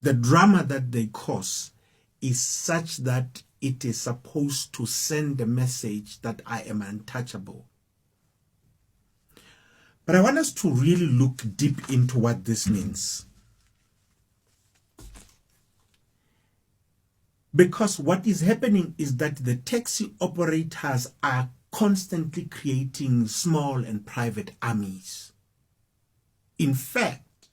The drama that they cause is such that it is supposed to send a message that I am untouchable. But I want us to really look deep into what this means. Because what is happening is that the taxi operators are constantly creating small and private armies. In fact,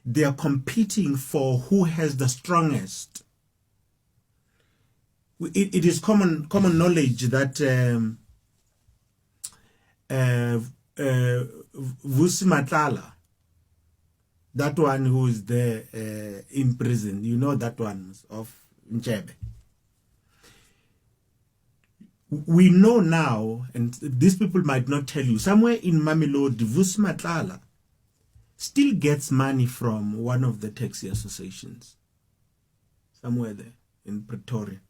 they are competing for who has the strongest. It is common knowledge that Vusi Matlala, that one who is there in prison, you know that one of Njebe. We know now, and these people might not tell you, somewhere in Mamelodi, Vusi Matlala still gets money from one of the taxi associations. Somewhere there in Pretoria.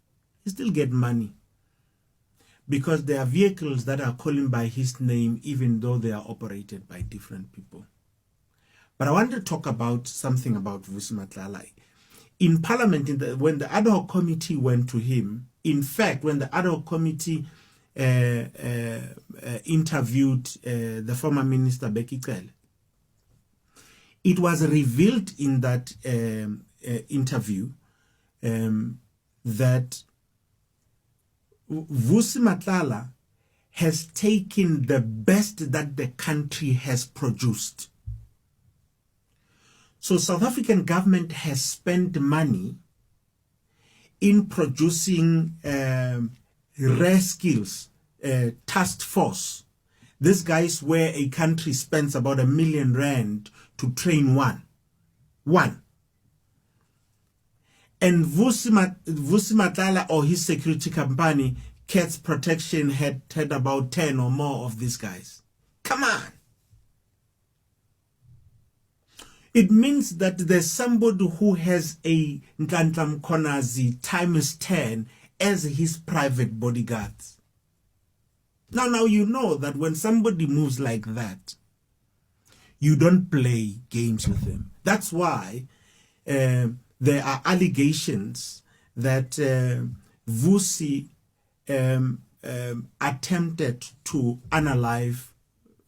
He still gets money. Because there are vehicles that are calling by his name even though they are operated by different people. But I want to talk about something about Vusi Matlala. In Parliament, when the ad hoc committee went to him, in fact, when the ad hoc committee interviewed the former minister, Becky Cele, it was revealed in that interview that Vusi Matlala has taken the best that the country has produced. So South African government has spent money in producing rare skills, task force. These guys where a country spends about R1 million to train one. And Vusi Matlala or his security company, Cats Protection, had about 10 or more of these guys. Come on. It means that there's somebody who has a Nkandla Mkhonazi times 10 as his private bodyguards. Now you know that when somebody moves like that, you don't play games with them. That's why there are allegations that Vusi attempted to unalive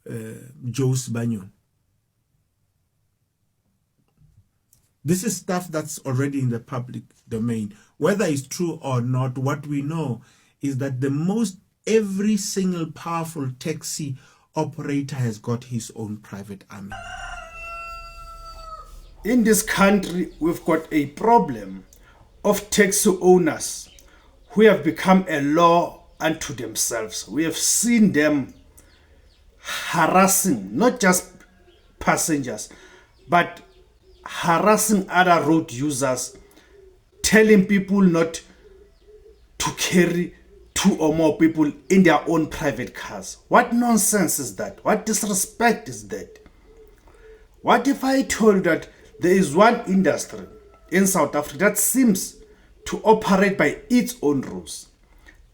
Joe Banyon. This is stuff that's already in the public domain. Whether it's true or not, what we know is that every single powerful taxi operator has got his own private army. In this country, we've got a problem of taxi owners who have become a law unto themselves. We have seen them harassing not just passengers, but harassing other road users, telling people not to carry 2 or more people in their own private cars. What nonsense is that? What disrespect is that? What if I told you that there is one industry in South Africa that seems to operate by its own rules?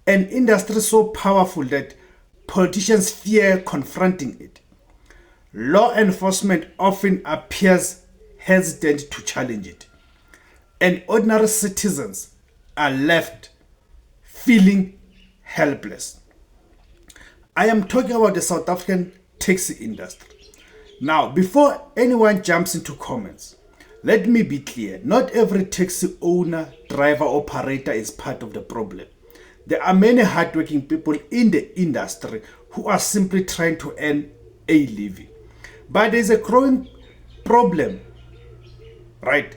An industry so powerful that politicians fear confronting it. Law enforcement often appears hesitant to challenge it. And ordinary citizens are left feeling helpless. I am talking about the South African taxi industry. Now, before anyone jumps into comments, let me be clear. Not every taxi owner, driver, operator is part of the problem. There are many hardworking people in the industry who are simply trying to earn a living. But there's a growing problem, right,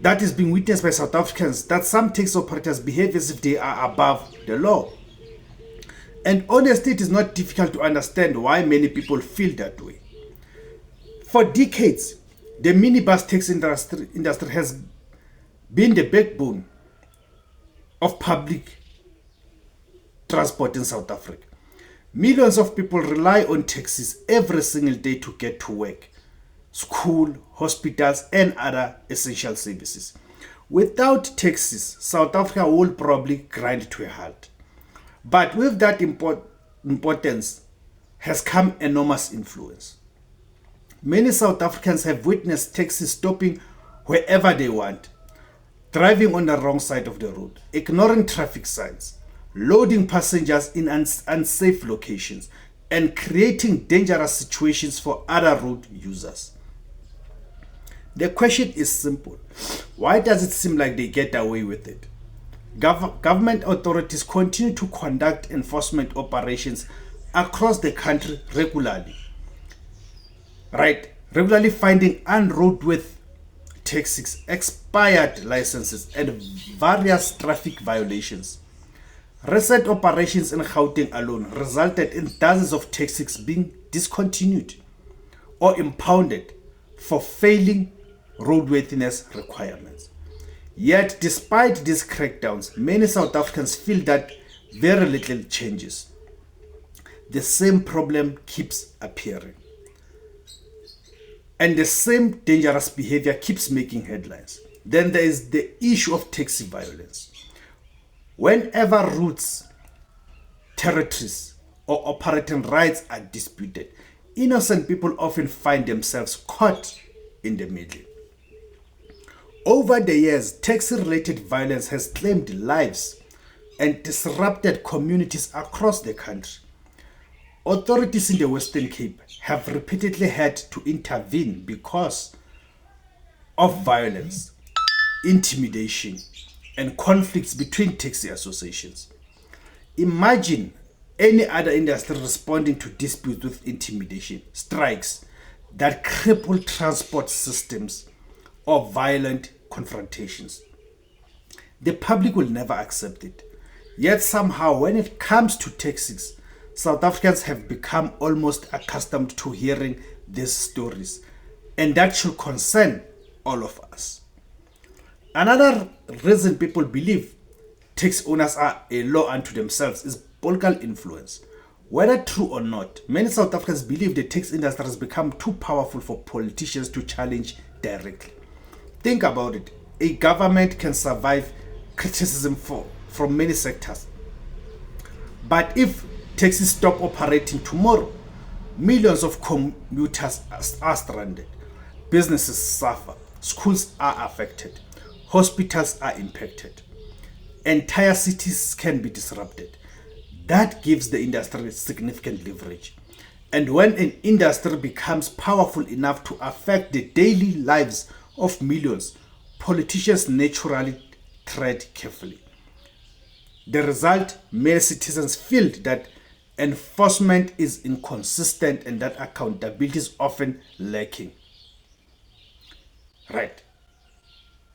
that is being witnessed by South Africans, that some taxi operators behave as if they are above the law. And honestly, it is not difficult to understand why many people feel that way. For decades, the minibus taxi industry has been the backbone of public transport in South Africa. Millions of people rely on taxis every single day to get to work, school, hospitals, and other essential services. Without taxis, South Africa will probably grind to a halt. But with that importance has come enormous influence. Many South Africans have witnessed taxis stopping wherever they want, driving on the wrong side of the road, ignoring traffic signs, loading passengers in unsafe locations, and creating dangerous situations for other road users. The question is simple. Why does it seem like they get away with it? Government authorities continue to conduct enforcement operations across the country regularly. Regularly finding unroadworthy taxis, expired licenses, and various traffic violations. Recent operations in Gauteng alone resulted in dozens of taxis being discontinued or impounded for failing roadworthiness requirements. Yet, despite these crackdowns, many South Africans feel that very little changes. The same problem keeps appearing. And the same dangerous behavior keeps making headlines. Then there is the issue of taxi violence. Whenever routes, territories, or operating rights are disputed, innocent people often find themselves caught in the middle. Over the years, taxi-related violence has claimed lives and disrupted communities across the country. Authorities in the Western Cape have repeatedly had to intervene because of violence, intimidation, and conflicts between taxi associations. Imagine any other industry responding to disputes with intimidation, strikes that cripple transport systems, or violent confrontations. The public will never accept it. Yet somehow, when it comes to taxis, South Africans have become almost accustomed to hearing these stories, and that should concern all of us. Another reason people believe taxi owners are a law unto themselves is political influence. Whether true or not, many South Africans believe the taxi industry has become too powerful for politicians to challenge directly. Think about it. A government can survive criticism from many sectors. But if taxis stop operating tomorrow, millions of commuters are stranded. Businesses suffer. Schools are affected. Hospitals are impacted. Entire cities can be disrupted. That gives the industry significant leverage. And when an industry becomes powerful enough to affect the daily lives of millions, politicians naturally tread carefully. The result, many citizens feel that enforcement is inconsistent and that accountability is often lacking. Right.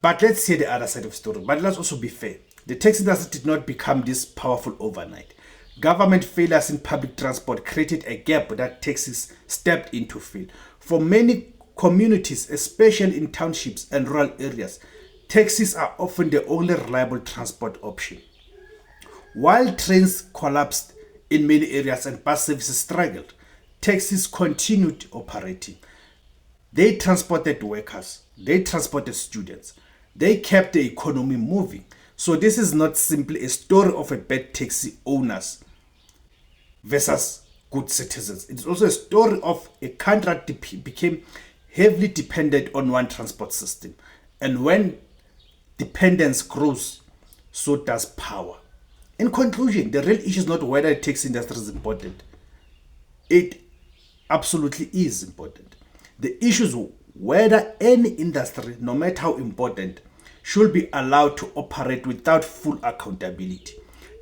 But let's see the other side of the story. But let's also be fair. The taxi industry did not become this powerful overnight. Government failures in public transport created a gap that taxis stepped in to fill. For many communities, especially in townships and rural areas, taxis are often the only reliable transport option. While trains collapsed in many areas and bus services struggled, taxis continued operating. They transported workers, they transported students, they kept the economy moving. So this is not simply a story of a bad taxi owners versus good citizens. It's also a story of a country that became heavily dependent on one transport system. And when dependence grows, so does power. In conclusion, the real issue is not whether the taxi industry is important. It absolutely is important. The issue is whether any industry, no matter how important, should be allowed to operate without full accountability.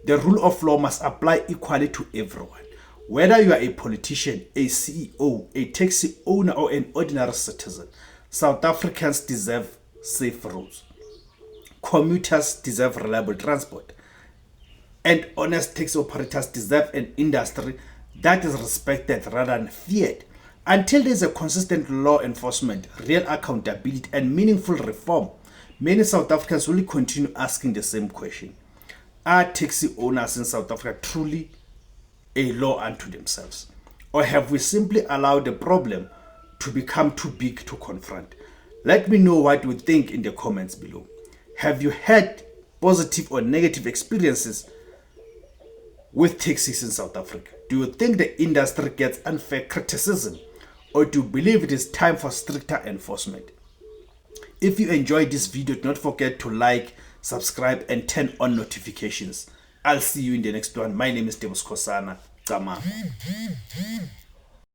The rule of law must apply equally to everyone. Whether you are a politician, a CEO, a taxi owner, or an ordinary citizen, South Africans deserve safe roads. Commuters deserve reliable transport. And honest taxi operators deserve an industry that is respected rather than feared. Until there is a consistent law enforcement, real accountability, and meaningful reform, many South Africans will continue asking the same question. Are taxi owners in South Africa truly a law unto themselves? Or have we simply allowed the problem to become too big to confront? Let me know what you think in the comments below. Have you had positive or negative experiences with taxis in South Africa? Do you think the industry gets unfair criticism? Or do you believe it is time for stricter enforcement? If you enjoyed this video, do not forget to like, subscribe, and turn on notifications. I'll see you in the next one. My name is SEKHOSANA. Come on.